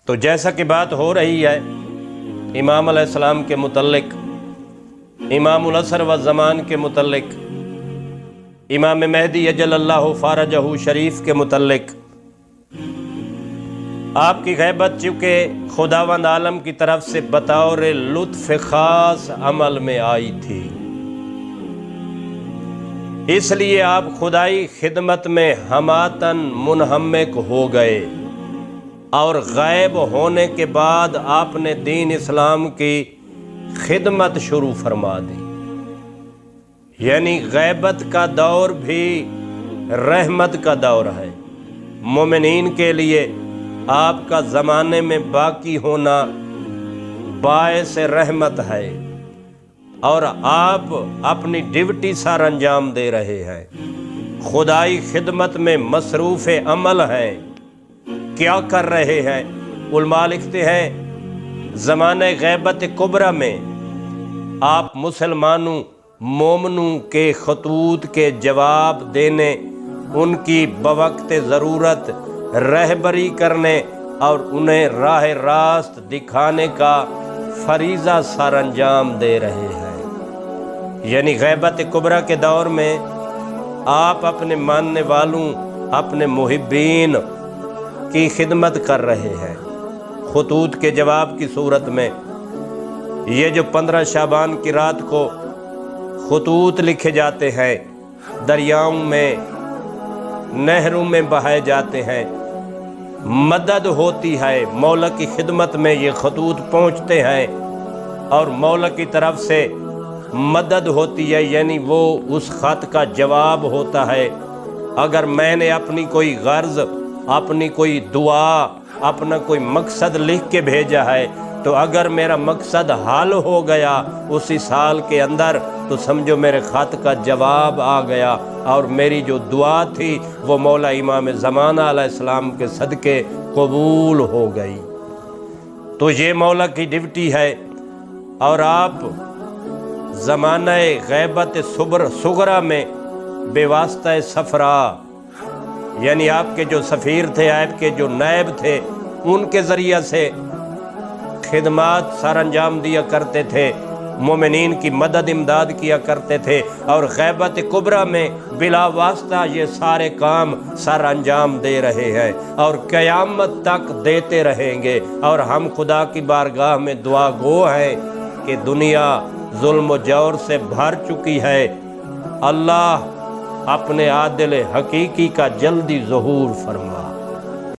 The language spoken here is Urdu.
تو جیسا کہ بات ہو رہی ہے امام علیہ السلام کے متعلق، امام العصر والزمان کے متعلق، امام مہدی اجل اللہ فارجہ شریف کے متعلق، آپ کی غیبت چونکہ خداوند عالم کی طرف سے بطور لطف خاص عمل میں آئی تھی، اس لیے آپ خدائی خدمت میں ہماتاً منہمک ہو گئے، اور غائب ہونے کے بعد آپ نے دین اسلام کی خدمت شروع فرما دی۔ یعنی غیبت کا دور بھی رحمت کا دور ہے۔ مومنین کے لیے آپ کا زمانے میں باقی ہونا باعث رحمت ہے، اور آپ اپنی ڈیوٹی سر انجام دے رہے ہیں، خدائی خدمت میں مصروف عمل ہیں۔ کیا کر رہے ہیں؟ علماء لکھتے ہیں زمانہ غیبت کبریٰ میں آپ مسلمانوں مومنوں کے خطوط کے جواب دینے، ان کی بوقت ضرورت رہبری کرنے اور انہیں راہ راست دکھانے کا فریضہ سر انجام دے رہے ہیں۔ یعنی غیبت کبریٰ کے دور میں آپ اپنے ماننے والوں، اپنے محبین کی خدمت کر رہے ہیں خطوط کے جواب کی صورت میں۔ یہ جو 15 شعبان کی رات کو خطوط لکھے جاتے ہیں، دریاؤں میں، نہروں میں بہائے جاتے ہیں، مدد ہوتی ہے، مولا کی خدمت میں یہ خطوط پہنچتے ہیں اور مولا کی طرف سے مدد ہوتی ہے، یعنی وہ اس خط کا جواب ہوتا ہے۔ اگر میں نے اپنی کوئی غرض، اپنی کوئی دعا، اپنا کوئی مقصد لکھ کے بھیجا ہے، تو اگر میرا مقصد حل ہو گیا اسی سال کے اندر، تو سمجھو میرے خط کا جواب آ گیا، اور میری جو دعا تھی وہ مولا امام زمانہ علیہ السلام کے صدقے قبول ہو گئی۔ تو یہ مولا کی ڈیوٹی ہے، اور آپ زمانہ غیبت صغریٰ میں بے واسطہ سفرا، یعنی آپ کے جو سفیر تھے، آپ کے جو نائب تھے، ان کے ذریعہ سے خدمات سر انجام دیا کرتے تھے، مومنین کی مدد امداد کیا کرتے تھے، اور غیبت کبریٰ میں بلا واسطہ یہ سارے کام سر انجام دے رہے ہیں، اور قیامت تک دیتے رہیں گے۔ اور ہم خدا کی بارگاہ میں دعا گو ہیں کہ دنیا ظلم و جور سے بھر چکی ہے، اللہ اپنے عادل حقیقی کا جلدی ظہور فرما۔